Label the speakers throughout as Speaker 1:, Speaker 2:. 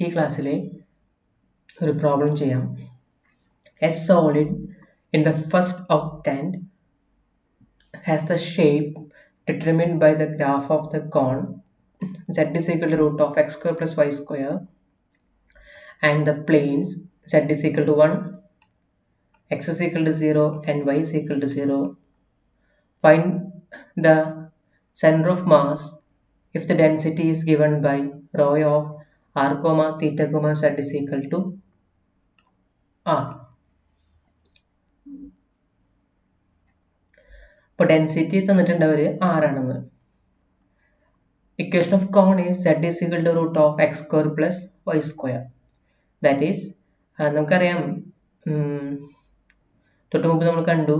Speaker 1: ഈ ക്ലാസ്സിൽ ഒരു പ്രോബ്ലം ചെയ്യാം. A solid in the first octant has the shape determined by the graph of the cone z is equal to root of x square plus y square and the planes z is equal to 1, x is equal to 0 and y is equal to 0. Find the center of mass if the density is given by rho of r comma theta comma z is equal to r. അപ്പോൾ density തന്നിട്ടുണ്ട് അവർ ആറാണെന്ന്. Equation of cone is z is equal to root of x square plus y square. That is നമുക്കറിയാം, തൊട്ട് മുമ്പ് നമ്മൾ കണ്ടു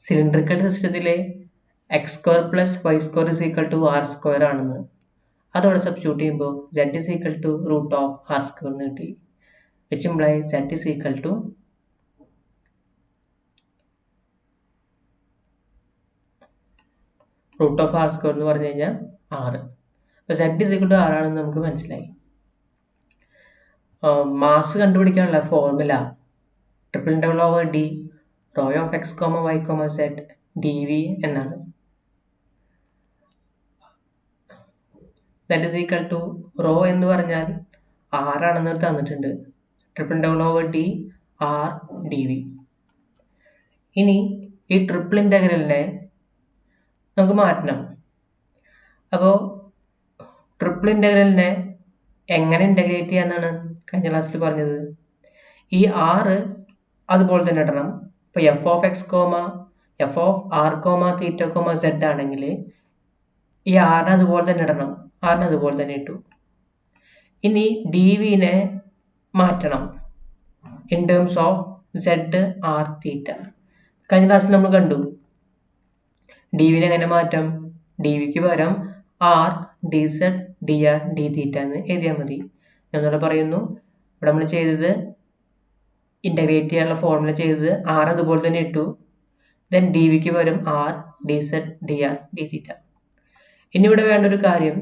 Speaker 1: cylindrical സിസ്റ്റത്തിലെ x square plus y square is equal to r square ആണെന്ന്. അതോടെ സബ്സ്റ്റിറ്റ്യൂട്ട് ചെയ്യുമ്പോൾ z is equal to root of r square എന്ന് കിട്ടി, which implies z is equal to root of r square എന്ന് പറഞ്ഞു കഴിഞ്ഞാൽ 6. അപ്പോൾ z is equal to 6 ആണെന്ന് നമുക്ക് മനസ്സിലായി. മാസ് കണ്ടുപിടിക്കാനുള്ള formula triple integral over D rho of x comma y comma z d v എന്നാണ്. That is equal to rho എന്ന് പറഞ്ഞാൽ 6 ആണെന്ന് തന്നിട്ടുണ്ട്. Triple integral over D r d v. ഇനി ഈ ട്രിപ്പിൾ ഇന്റഗ്രലിനെ നമുക്ക് മാറ്റണം. അപ്പോൾ ട്രിപ്പിൾ ഇന്റഗ്രലിനെ എങ്ങനെ ഇന്റഗ്രേറ്റ് ചെയ്യാന്നാണ് കഴിഞ്ഞ ക്ലാസ്സിൽ പറഞ്ഞത്. ഈ ആറ് അതുപോലെ തന്നെ ഇടണം. ഇപ്പോൾ f of x comma f of r comma theta comma z ആണെങ്കിൽ ഈ ആറിന് അതുപോലെ തന്നെ ഇടണം. ആറിന് അതുപോലെ തന്നെ ഇട്ടു. ഇനി ഡി വിനെ മാറ്റണം in terms of z r theta. കഴിഞ്ഞ ക്ലാസ്സിൽ നമ്മൾ കണ്ടു ഡി വിനെ എങ്ങനെ മാറ്റാം. ഡി വിക്ക് പകരം r d z d r d theta എന്ന് എഴുതിയാൽ മതി. ഞാനിവിടെ പറയുന്നു, ഇവിടെ നമ്മൾ ചെയ്തത് ഇന്റഗ്രേറ്റ് ചെയ്യാനുള്ള ഫോർമുല ചെയ്തത് ആർ അതുപോലെ തന്നെ ഇട്ടു. ദെൻ ഡി വിക്ക് പകരം r d z d r d theta. ഇനി ഇവിടെ വേണ്ട ഒരു കാര്യം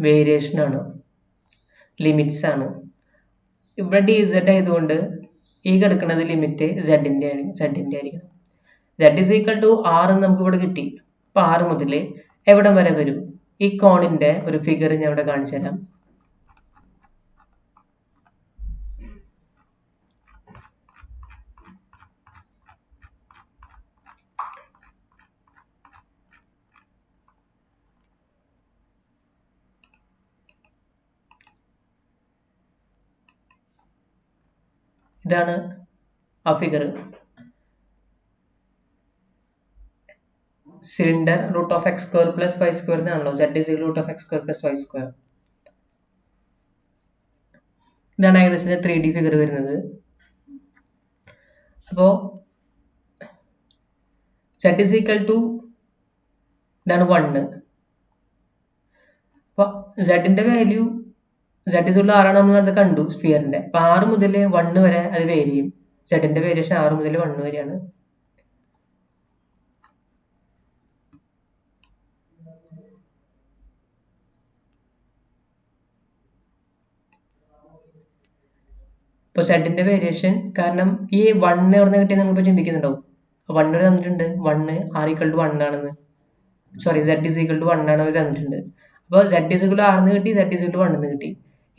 Speaker 1: വേരിയേഷൻ ആണ്, ലിമിറ്റ്സ് ആണ്. ഇവിടെ ഡി സെഡ് ആയതുകൊണ്ട് ഈ കിടക്കുന്നത് ലിമിറ്റ് സെഡിന്റെ ആയിരിക്കണം. z is equal to r എന്ന് നമുക്ക് ഇവിടെ കിട്ടി. അപ്പൊ 6 മുതൽ എവിടെ വരെ വരും? ഈ കോണിന്റെ ഒരു ഫിഗർ ഞാൻ ഇവിടെ കാണിച്ചു തരാം. ഇതാണ് ആ figure. Cylinder root of x square plus y square എന്നാണല്ലോ. z is root of x square plus y square. ഇതാണ് ഏകദേശം 3D ഫിഗർ വരുന്നത്. അപ്പോ z is equal to ഇതാണ് 1. അപ്പൊ z ന്റെ value z is equal to 6 ആണ് നമ്മൾ കണ്ടു സ്ഫിയറിന്റെ. അപ്പൊ 6 മുതൽ 1 വരെ അത് വേരി ചെയ്യും. z ന്റെ വേരിയേഷൻ 6 മുതൽ 1 വരെയാണ്. ഇപ്പൊ സെഡിന്റെ വേരിയേഷൻ കാരണം ഈ 1 എവിടെ കിട്ടിയെന്ന് നിങ്ങൾ ചിന്തിക്കുന്നുണ്ടാവും. 1 ഇവിടെ തന്നിട്ടുണ്ട്, 1 r equal to 1 ആണെന്ന്. Sorry, z is equal to 1 ആണ് അവർ തന്നിട്ടുണ്ട്. അപ്പോൾ z is equal to 6 എന്ന് കിട്ടി, z is equal to 1 എന്ന് കിട്ടി.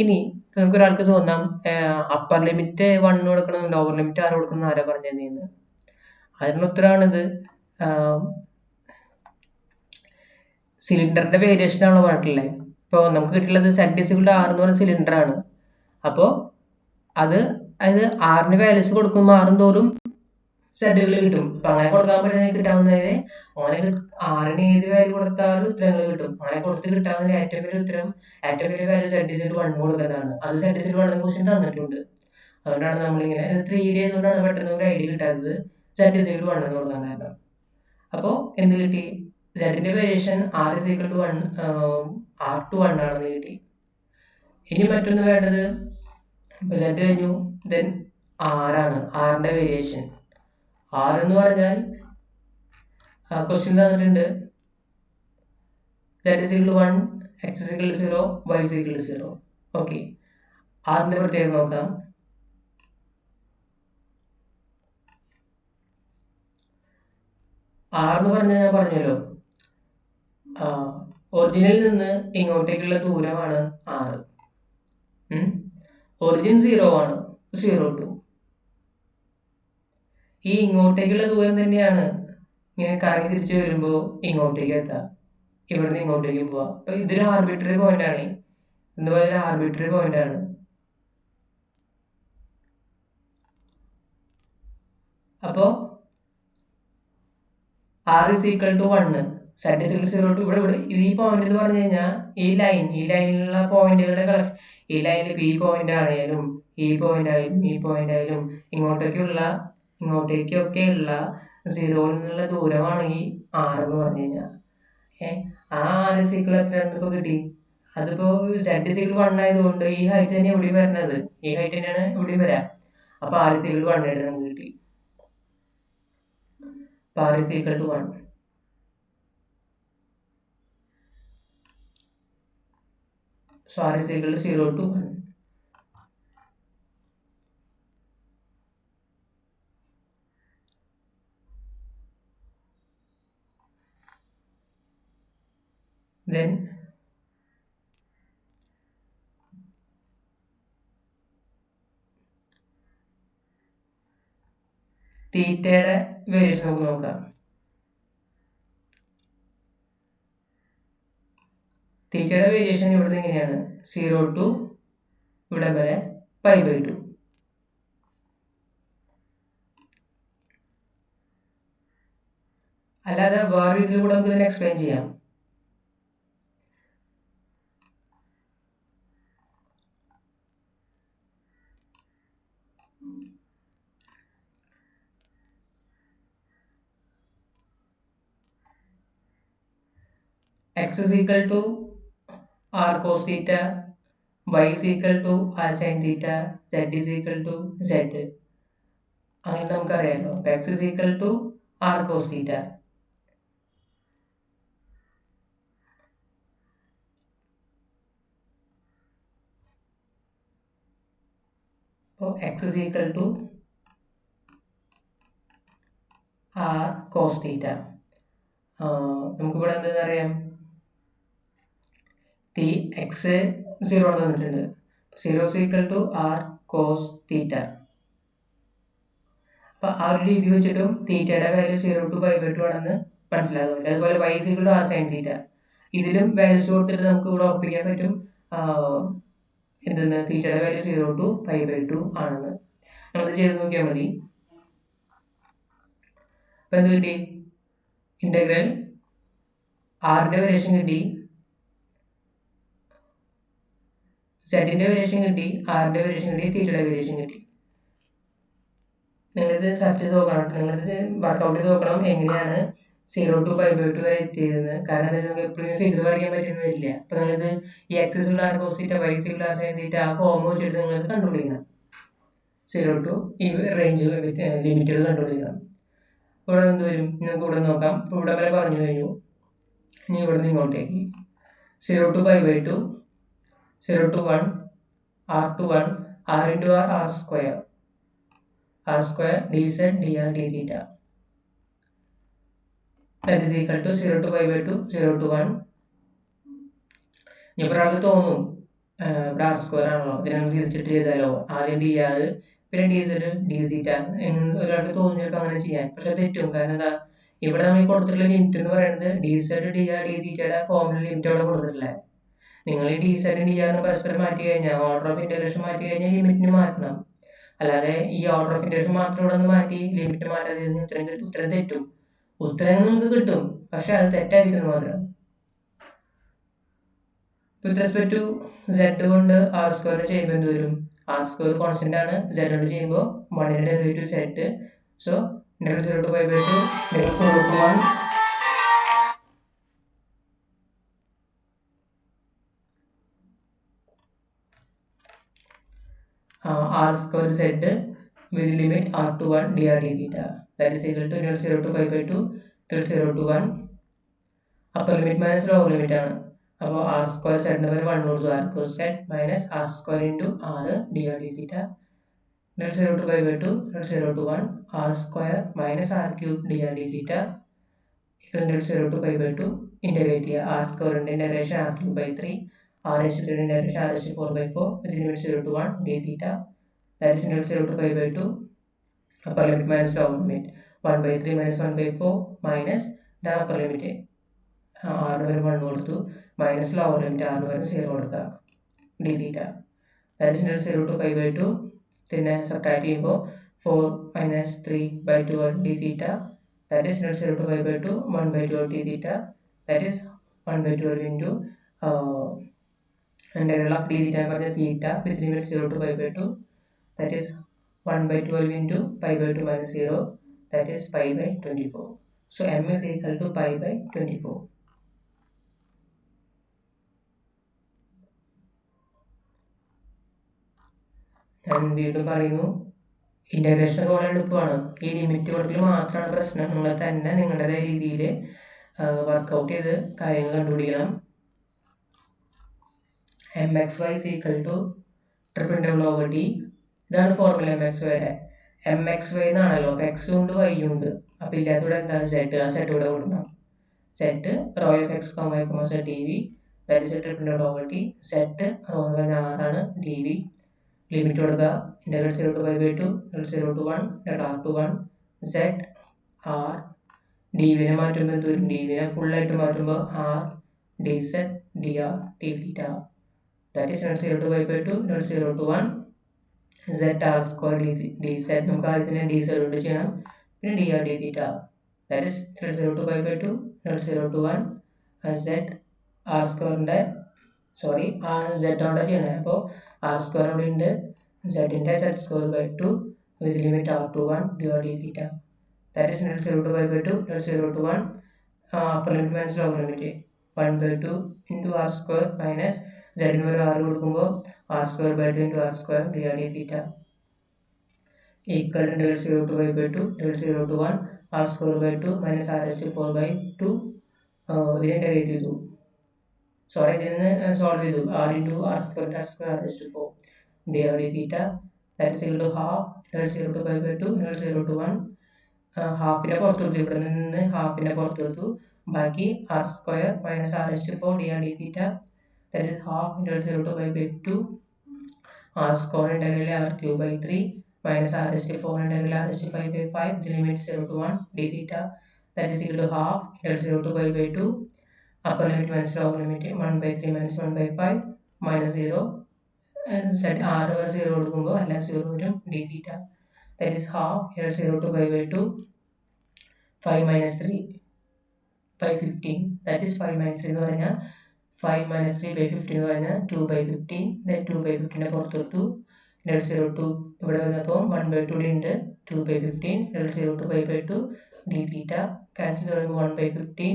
Speaker 1: ഇനി നമുക്ക് ഒരാൾക്ക് തോന്നാം അപ്പർ ലിമിറ്റ് 1 കൊടുക്കണം, ലോവർ ലിമിറ്റ് 6 കൊടുക്കണം, ആരാ പറഞ്ഞതെന്ന്. അതിനുള്ള ഉത്തരവാണിത്. സിലിണ്ടറിന്റെ വേരിയേഷൻ ആണോ പറഞ്ഞിട്ടില്ലേ. ഇപ്പോൾ നമുക്ക് കിട്ടിയുള്ളത് z is equal to 6 എന്ന് പറഞ്ഞ സിലിണ്ടർ ആണ്. അപ്പോൾ അതായത് ആറിന് വാല്യൂസ് കൊടുക്കുമ്പോൾ ആറും തോറും സെഡുകൾ കിട്ടും. അപ്പൊ അങ്ങനെ കൊടുക്കാൻ പറ്റുന്ന കിട്ടാവുന്നതിന് അങ്ങനെ ആറിന് ഏത് വാല്യൂ കൊടുത്താലും ഉത്തരങ്ങൾ കിട്ടും. അങ്ങനെ കൊടുത്ത് കിട്ടാവുന്ന ഏറ്റവും വലിയ ഉത്തരം, ഏറ്റവും വലിയ value z is equal to 1 കൊടുക്കുന്നതാണ്. അത് z is equal to 1 question തന്നിട്ടുണ്ട്. അതുകൊണ്ടാണ് നമ്മളിങ്ങനെ 3D ആയതുകൊണ്ടാണ് പെട്ടെന്ന് ഒരു ഐഡിയ കിട്ടാത്തത്. z is equal to 1 എന്ന് കൊടുക്കാൻ കാരണം. അപ്പോൾ എന്ത് കിട്ടി? z ന്റെ variation r is equal to 1 r to 1 ആണെന്ന് കിട്ടി. ഇനി മറ്റൊന്ന് വേണ്ടത്, ഇപ്പൊ z കഴിഞ്ഞു, ദെൻ r ആണ്. ആറിന്റെ വേരിയേഷൻ r എന്ന് പറഞ്ഞാൽ ക്വസ്റ്റ്യൻ തന്നിട്ടുണ്ട് z is equal to 1 x is equal to 0, y is equal to 0. Okay, ആറിന്റെ പ്രത്യേകത നോക്കാം. ആറെന്ന് പറഞ്ഞാൽ ഞാൻ പറഞ്ഞല്ലോ, ഒറിജിനിൽ നിന്ന് ഇങ്ങോട്ടേക്കുള്ള ദൂരമാണ് 6. ഒറിജിൻ 0 ആണ്, 0 to ഈ ഇങ്ങോട്ടേക്കുള്ള ദൂരം തന്നെയാണ് ഇങ്ങനെ കറങ്ങി തിരിച്ചു വരുമ്പോ ഇങ്ങോട്ടേക്ക് എത്താം, ഇവിടുന്ന് ഇങ്ങോട്ടേക്ക് പോവാം. അപ്പൊ ഇതൊരു ആർബിട്രറി പോയിന്റ് ആണ്, എന്ന് പറയുന്ന ആർബിട്രറി പോയിന്റ് ആണ്. അപ്പോ r is equal to 1, z is equal to 0 to ഇവിടെ ഈ പോയിന്റ് എന്ന് പറഞ്ഞു കഴിഞ്ഞാൽ ഈ ലൈനിലുള്ള പോയിന്റുകളുടെ ഈ ലൈനിൽ p പോയിന്റ് ആണെങ്കിലും ഈ പോയിന്റ് ആയാലും ഇങ്ങോട്ടേക്കൊക്കെയുള്ള 0 നിന്നുള്ള ദൂരമാണ് ഈ r എന്ന് പറഞ്ഞു കഴിഞ്ഞാൽ. ആ r is equal എത്രയാണെന്ന് ഇപ്പൊ കിട്ടി. അതിപ്പോ z is equal to 1 ആയതുകൊണ്ട് ഈ ഹൈറ്റ് തന്നെ ഇവിടെ വരുന്നത്, ഈ ഹൈറ്റ് തന്നെയാണ് ഇവിടെ വരാം. അപ്പൊ r is equal to 1 ആയിട്ട് നമുക്ക് കിട്ടി. r is equal to 1. So r is equal to 0 to 1. Then തീറ്റയുടെ വേരിയേഷൻ നമുക്ക് നോക്കാം. തീറ്റയുടെ വേരിയേഷൻ ഇവിടുത്തെ എങ്ങനെയാണ്, 0 to ഇവിടെ വരെ π/2. അല്ലാതെ വേറെ ഇതിൽ കൂടെ നമുക്ക് ഇതിനെ എക്സ്പ്ലെയിൻ ചെയ്യാം. x is equal to r cos theta, y is equal to r sin theta, z is equal to z. അങ്ങനെ നമുക്കറിയാലോ. x is equal to r cos theta. അപ്പോൾ x is equal to r cos theta. നമുക്കിവിടെ എന്താ അറിയാം, x 0 ആണ് തന്നിട്ടുണ്ട്. 0 is equal to r cos theta. അപ്പൊ ആ ഒരു രീതി വെച്ചിട്ടും തീറ്റയുടെ വാല്യൂ 0 to π/2 ആണെന്ന് മനസ്സിലാകുന്നുണ്ട്. അതുപോലെ y is equal to r sin theta. ഇതിലും വാല്യൂസ് കൊടുത്തിട്ട് നമുക്ക് ഇവിടെ ഉറപ്പിക്കാൻ പറ്റും എന്തെന്ന്, തീറ്റയുടെ വാല്യൂ 0 to π/2 ആണെന്ന്. നമ്മളത് ചെയ്ത് നോക്കിയാൽ മതി. അപ്പൊ എന്ത് കിട്ടി, ഇന്റഗ്രൽ ആറിന്റെ വേരിയേഷൻ കിട്ടി, സെറ്റിന്റെ വേരിയേഷൻ കിട്ടി, ആറിന്റെ വേരിയേഷൻ കിട്ടി, തീറ്റയുടെ വേരിയേഷൻ കിട്ടി. നിങ്ങളിത് സെർച്ച് ചെയ്ത് നോക്കണം, നിങ്ങളിത് വർക്ക്ഔട്ട് ചെയ്ത് നോക്കണം എങ്ങനെയാണ് 0 to π/2 വരെ എത്തിയതെന്ന്. കാരണം എന്താ നമുക്ക് എപ്പോഴും ഫിഗർ വരയ്ക്കാൻ പറ്റുന്ന വരില്ല. അപ്പൊ നിങ്ങളിത് ഈ x is equal to r cos theta, y is equal to r sin theta ആ ഫോം വെച്ചിട്ട് നിങ്ങൾക്ക് കണ്ടുപിടിക്കണം. 0 to ഈ റേഞ്ച് ലിമിറ്റുകൾ കണ്ടുപിടിക്കണം. ഇവിടെ എന്ത് വരും, നിങ്ങൾക്ക് ഇവിടെ നോക്കാം. ഇപ്പൊ ഇവിടെ വരെ പറഞ്ഞു കഴിഞ്ഞു. ഇനി ഇവിടെ നിന്ന് ഇങ്ങോട്ടേക്ക് 0 to π/2, 0 to 1, r to 1, r into r, r square dz dr d theta. That is equal to 0 to π/2, 0 to 1. ഇനി ഒരാൾക്ക് തോന്നും ഇവിടെ r square ആണല്ലോ, ഇതിനെ തിരിച്ചിട്ട് ചെയ്താലോ, ആദ്യം dr പിന്നെ dz d theta എന്ന് ഒരാൾക്ക് തോന്നി ചിലപ്പോൾ അങ്ങനെ ചെയ്യാൻ. പക്ഷെ തെറ്റും. കാരണം എന്താ, ഇവിടെ നമ്മൾ കൊടുത്തിട്ടുള്ള ലിമിറ്റ് എന്ന് പറയുന്നത് dz dr d theta ഫോമിൽ ലിമിറ്റ് അവിടെ കൊടുത്തിട്ടില്ല. നിങ്ങൾ ഈ dz dr പരസ്പരം മാറ്റി കഴിഞ്ഞാൽ, ഓർഡർ ഓഫ് ഇന്റഗ്രേഷൻ മാറ്റി കഴിഞ്ഞാൽ ലിമിറ്റിന് മാറ്റണം. അല്ലാതെ ഈ ഓർഡർ ഓഫ് ഇന്റഗ്രേഷൻ മാത്രം ഇവിടെ നിന്ന് മാറ്റി ലിമിറ്റ് മാറ്റാതെ ഉത്തരം തെറ്റും. ഉത്തരം നമുക്ക് കിട്ടും, പക്ഷെ അത് തെറ്റായിരിക്കുന്നു മാത്രം. വിത്ത് റെസ്പെക്ട് ടു z കൊണ്ട് r സ്ക്വയർ ചെയ്യുമ്പോൾ എന്ത് വരും, r സ്ക്വയർ കോൺസ്റ്റന്റ് ആണ്, z കൊണ്ട് ചെയ്യുമ്പോൾ 1 ന്റെ derivative z. So integral 0 to π/2 0 to 1 r square z with limit r to 1 dr d theta. That is equal to integral 0 to π/2 till 0 to 1. Upper limit minus lower limit ആണ്. അപ്പോൾ R square സെഡിന് വരെ 1 കൊടുത്തു r square z minus r square into r d r d theta del 0 to pi by 2 del 0 to 1 r square minus r cube dr d theta equal del 0 to pi by 2 integrate ചെയ്യുക r square into integration r cube by 3 r h to integration r h 4 by 4 with limit 0 to 1 d theta that is del 0 to pi by 2 upper limit minus lower limit 1 by 3 minus 1 by 4 minus the upper limit r വരെ 1 കൊടുത്തു minus lower limit r വരെ 0 കൊടുക്കുക d theta that is del 0 to pi by 2 then subtract ചെയ്യുമ്പോൾ 4 minus 3 by 12 d theta that is del 0 to pi by 2 1 by 12 d theta that is 1 by 12 into integral of d theta പറഞ്ഞ theta with limit 0 to pi by 2 that is 1 by 12 into pi by 2 minus 0 that is pi by 24. So m is equal to pi by 24. ഞാൻ വീണ്ടും പറയുന്നു integration ഒക്കെ വളരെ എളുപ്പമാണ് ഈ limit കൊടുക്കൽ മാത്രമാണ് പ്രശ്നം നിങ്ങൾ തന്നെ നിങ്ങളുടേതായ രീതിയിൽ വർക്കൗട്ട് ചെയ്ത് കാര്യങ്ങൾ കണ്ടുപിടിക്കണം M x y equal to triple integral over D ഇതാണ് ഫോർമുല എം എക്സ് വൈയുടെ എം എക്സ് വൈ എന്നാണല്ലോ അപ്പൊ എക്സ് ഉണ്ട് വൈ ഉണ്ട് അപ്പൊ ഇല്ലാത്തൂടെ എന്താണ് സെറ്റ് ആ സെറ്റ് ഇവിടെ കൊടുക്കണം z rho of x y z d v that is triple integral over d z rho എന്ന് പറഞ്ഞാൽ ആറാണ് ഡി വി ലിമിറ്റ് കൊടുക്കുക integral 0 to pi by 2 del 0 to 1 del r to 1 z r dv നെ മാറ്റുമ്പോൾ എന്ത് വരും dv നെ full ആയിട്ട് മാറ്റുമ്പോൾ r dz dr d theta that is del 0 to pi by 2 del 0 to 1 z r square dz നമുക്ക് ആദ്യത്തിന് dz കൊണ്ട് ചെയ്യണം പിന്നെ dr d theta that is del 0 to pi by 2 del 0 to 1 z r square ന്റെ sorry z കൊണ്ട് ചെയ്യണേ അപ്പോൾ r square ഇവിടെ ഉണ്ട് z ന്റെ z square by 2 with limit r to 1 dr d theta that is del 0 to pi by 2 del 0 to 1 upper limit minus lower limit 1 by 2 into r square minus z ന് ഒരു r കൊടുക്കുമ്പോൾ r square by 2 into r square dr d theta equal to del 0 to pi by 2 del 0 to 1 r square by 2 minus r h to 4 by 2 ഇതിനെ integrate ചെയ്തു sorry ഇതിനെ solve ചെയ്തു r into r square r h to 4 dr d theta that is equal to half del 0 to pi by 2 del 0 to 1 ഹാഫിനെ പുറത്തെടുത്തു ഇവിടെ നിന്ന് ഹാഫിനെ പുറത്തെടുത്തു ബാക്കി r square minus r h to 4 dr d theta that is half del 0 to pi by 2 r square integral r cube by 3 minus r h to 4 integral r h to 5 by 5 the limit 0 to 1 d theta that is equal to half del 0 to pi by 2 upper limit minus lower limit 1 by 3 minus 1 by 5 minus 0 and set r over 0 കൊടുക്കുമ്പോൾ എല്ലാം 0 വരും d theta that is half del 0 to pi by 2 5 minus 3 by 15 that is 5 minus 3 എന്ന് പറഞ്ഞാൽ 5 minus 3 by 15 എന്ന് പറഞ്ഞാൽ 2 by 15 then 2 by 15 നെ പുറത്തെടുത്തു del 0 to ഇവിടെ വന്നപ്പോൾ 1 by 2 ഉണ്ട് 2 by 15 del 0 to pi by 2 d theta cancel ചെയ്യുമ്പോൾ 1 by 15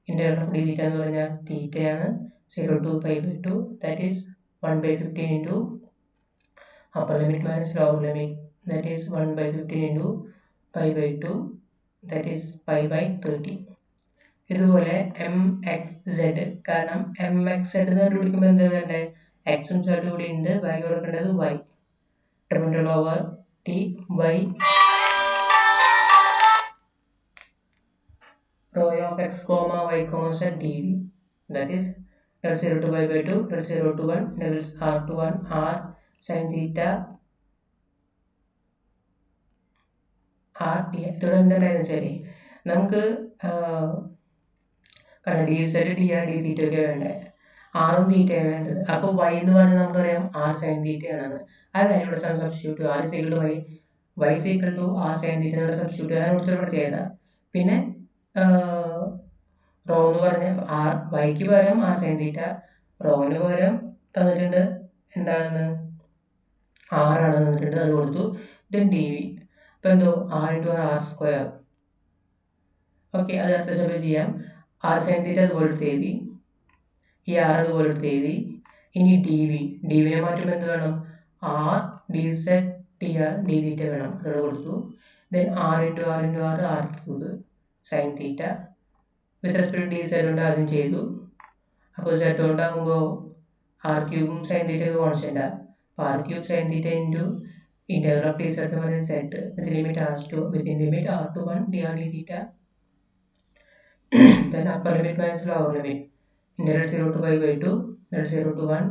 Speaker 1: integral of d theta എന്ന് പറഞ്ഞാൽ theta ആണ് 0 to pi by 2 that is 1 by 15 into upper limit minus lower limit that is 1 by 15 into pi by 2 that is pi by 30 ഇതുപോലെ m x z കാരണം m x z കണ്ടുപിടിക്കുമ്പോൾ എന്താ വേണ്ടേ എക്സും സെഡും ഇവിടെ ഉണ്ട് ബാക്കി കൊടുക്കേണ്ടത് y triple over t y rho of x comma y comma z dv that is del 0 to pi by 2 del 0 to 1 del r to 1 r sin theta r d ഇതോടെ എന്താണെന്ന് വെച്ചാൽ നമുക്ക് d z d r d theta ഒക്കെ വേണ്ടേ ആറും തീറ്റയാണ് വേണ്ടത് അപ്പോൾ വൈ എന്ന് പറഞ്ഞാൽ നമുക്കറിയാം ആർ സൈൻ തീറ്റയാണെന്ന് ആ കാര്യം ഇവിടെ substitute r is equal to y is equal to r sine theta ഇവിടെ സബ്സ്റ്റിറ്റ്യൂട്ട് ചെയ്യാൻ കുറച്ചൊരു പ്രത്യേകത പിന്നെ റോ എന്ന് പറഞ്ഞ ആർ വൈക്ക് പകരം ആർ സൈൻ തീറ്റ റോന് പകരം തന്നിട്ടുണ്ട് എന്താണെന്ന് ആറാണ് തന്നിട്ടുണ്ട് അത് കൊടുത്തു ദെൻ ഡി വി അപ്പൊ എന്തോ r into r square okay അത് അർത്ഥ സഭ ചെയ്യാം ആർ സൈൻ തീറ്റ അതുപോലെ എടുത്ത് എഴുതി ഈ ആർ അതുപോലെ എടുത്ത് എഴുതി ഇനി ഡി വിനെ മാറ്റുമ്പോൾ എന്ത് വേണം r d z d r d theta വേണം അതോടെ കൊടുത്തു then r into r r cube sine theta with respect d z കൊണ്ട് ആദ്യം ചെയ്തു അപ്പോൾ z കൊണ്ടാകുമ്പോൾ r ക്യൂബും sin θ കോൺസ്റ്റന്റ് ആണ്. അപ്പോൾ r cube sin θ into integral of dz എന്ന് പറയുന്നത് z with limit r to within limit r to 1 dr dθ. Then upper limit minus lower limit integral 0 to pi by 2 integral 0 to 1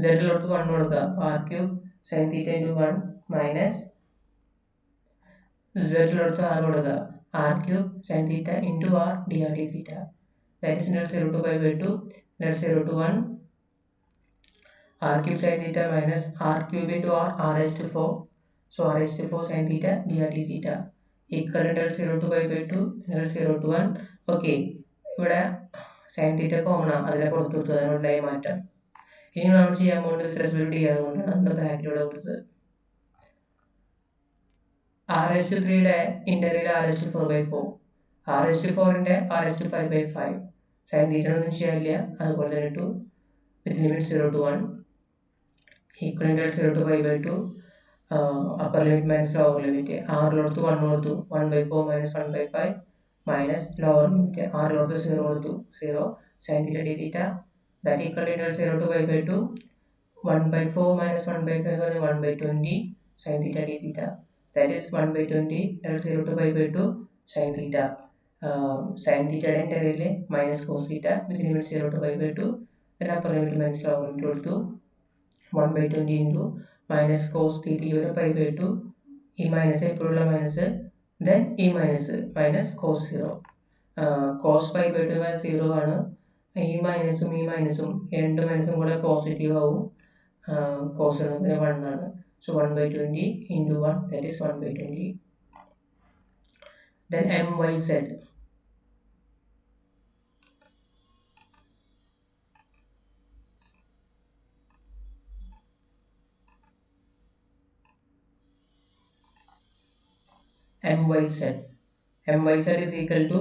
Speaker 1: z ലോട്ട് 1 കൊടുക്കുക. r cube sin θ into 1 minus z ലോട്ട് r കൊടുക്കുക. r cube sin θ into r dr dθ. That is integral 0 to pi by 2 integral 0 to 1 r cube sin theta minus r cube into r raised to 4. So r raised to 4 sin theta dr dθ equal integral 0 to pi by 2 integral 0 to 1. Okay, ഇവിടെ sin theta common ആണ്, അതിനെ പുറത്തു കൊടുത്തു, അതിനുണ്ടായ മാറ്റം. ഇനി നമ്മൾ ചെയ്യാൻ പോകുന്നത് വിത്ത് റെസ്പെക്ട് ഡി അതുകൊണ്ടാണ് നമ്മൾ ബ്രാക്കറ്റിലൂടെ കൊടുത്തത്. r raised to 3 യുടെ integral r raised to 4 by 4, r raised to 4 ന്റെ r raised to 5 by 5 sin theta ഒന്നും ചെയ്യാനില്ല, അതുപോലെ തന്നെ 2 with limit 0 to 1 equal integral 0 to pi by 2 upper limit minus lower limit r കൊടുത്തു 1 കൊടുത്തു 1 by 4 minus 1 by 5 minus lower limit r കൊടുത്തു 0 കൊടുത്തു 0 sin theta dθ that equal integral 0 to pi by 2 1 by 4 minus 1 by 5 1 by 20 sin theta dθ that is 1 by 20 integral 0 to pi by 2 sin theta sin theta integral minus cos theta with limit 0 to pi by 2 then upper limit minus lower limit കൊടുത്തു 1 by 20 into minus cos theta pi by 2 e minus എപ്പോഴുള്ള minus then e minus cos 0 cos pi by 2 minus 0 ആണ്. ഈ മൈനസും ഈ മൈനസും രണ്ട് മൈനസും കൂടെ positive ആവും, cos 1 ആണ്. So 1 by 20 into 1 that is 1 by 20. Then myz myz is equal to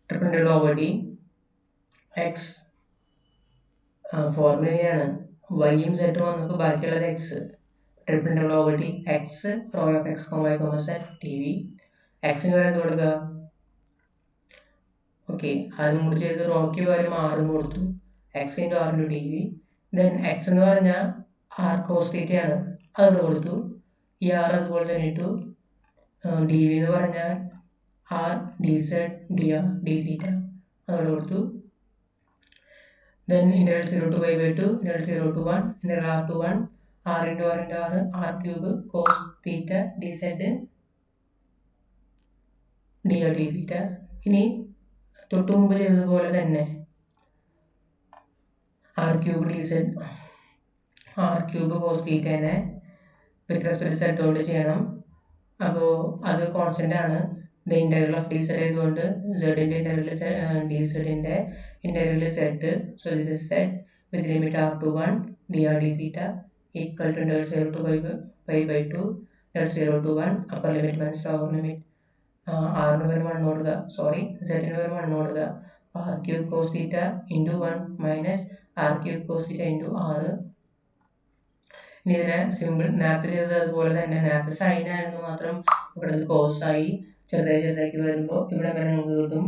Speaker 1: triple integral over d x ഫോർമുലയാണ്. yയും z വന്നപ്പോൾ ബാക്കിയുള്ളത് x triple integral over d x rho of x, y, z dv. x ന് വരെ എന്ത് കൊടുക്കുക? Okay, അത് കൂടി ചെയ്ത് റോയ്ക്ക് പകരം r എന്ന് കൊടുത്തു, x into r into dv. then x എന്ന് പറഞ്ഞാൽ r cos theta ആണ്, അതോട് കൊടുത്തു. ഈ r അതുപോലെ തന്നെ ഇട്ടു. dv എന്ന് പറഞ്ഞാൽ r dz dr dθ അതോട് കൊടുത്തു. then integral 0 to pi by 2 integral 0 to 1 integral r to 1 r into r into r r cube cos theta dz dr dθ. ഇനി തൊട്ടു മുമ്പ് ചെയ്തതുപോലെ തന്നെ r cube dz r cube cos theta നെ with respect to z കൊണ്ട് ചെയ്യണം. അപ്പോൾ അത് കോൺസ്റ്റന്റ് ആണ്. the integral of dz ആയതുകൊണ്ട് z ന്റെ ഇന്റഗ്രൽ dz ന്റെ integral z, so this is z with limit r to 1 dr dθ equal to integral 0 to pi by 2 integral 0 to 1 upper limit minus lower limit r ന് പകരം 1 കൊടുക്കുക, sorry z ന് പകരം 1 കൊടുക്കുക, r cube cos theta into 1 minus r cube cos theta into r. ഇനി ഇതിനെ simple നേരത്തെ ചെയ്തത് അതുപോലെ തന്നെ, നേരത്തെ സൈൻ ആയിരുന്നു മാത്രം, ഇവിടെ കോസ് ആയി ചെറുതാക്കി വരുമ്പോൾ ഇവിടെ വരെ നമുക്ക് കിട്ടും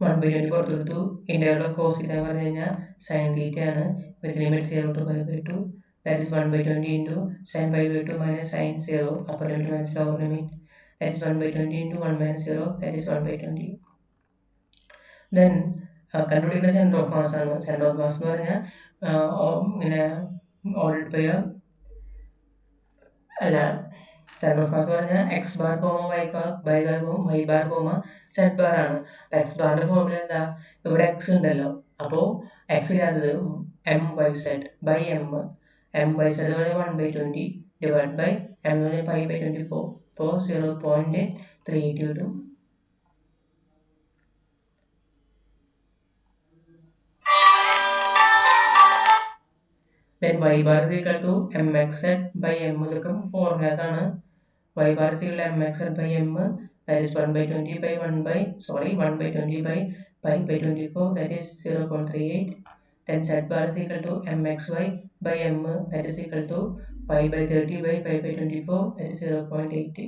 Speaker 1: 1 by 20 പുറത്തെടുത്തു. ഇന്റഗ്രൽ ഓഫ് കോസ് തീറ്റ എന്ന് പറഞ്ഞു കഴിഞ്ഞാൽ സൈൻ തീറ്റ ആണ് വിത്ത് limit 0 to pi by 2 that is 1 by 20 into sin pi by 2 minus sin 0 upper limit minus lower limit that is 1 by 20 into 1 minus 0 that is 1 by 20. then കണ്ടുപിടിക്കുന്ന centre of mass ആണ്. Centre of mass എന്ന് പറഞ്ഞാൽ ഇങ്ങനെ ordered pair അല്ല, centre of mass എന്ന് പറഞ്ഞാൽ x bar comma y bar comma z bar ആണ്. എക്സ് ബാറിന്റെ ഫോർമുല എന്താ? ഇവിടെ എക്സ് ഉണ്ടല്ലോ, അപ്പോൾ എക്സ് ഇല്ലാത്തത് m y z by m by z എന്ന് പറഞ്ഞാൽ 1 by 20 ഡിവൈഡ് ബൈ എം എന്ന് പറഞ്ഞാൽ 5 by 24, അപ്പോൾ 0.38 കിട്ടും. then y bar is equal to mx by m, ഇതൊക്കെ ഫോർമുലാസ് ആണ്. y bar is equal to mx by m that is 1 by 20 by 1 by 20 by pi by 24 that is 0.38. then z bar is equal to mxy by m that is equal to pi by 30 by pi by 24 that is 0.80.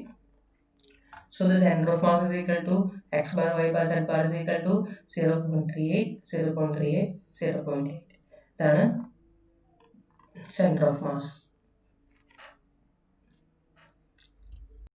Speaker 1: So the center of mass is equal to x bar y bar z bar is equal to 0.38, 0.38, 0.8. That's center of mass.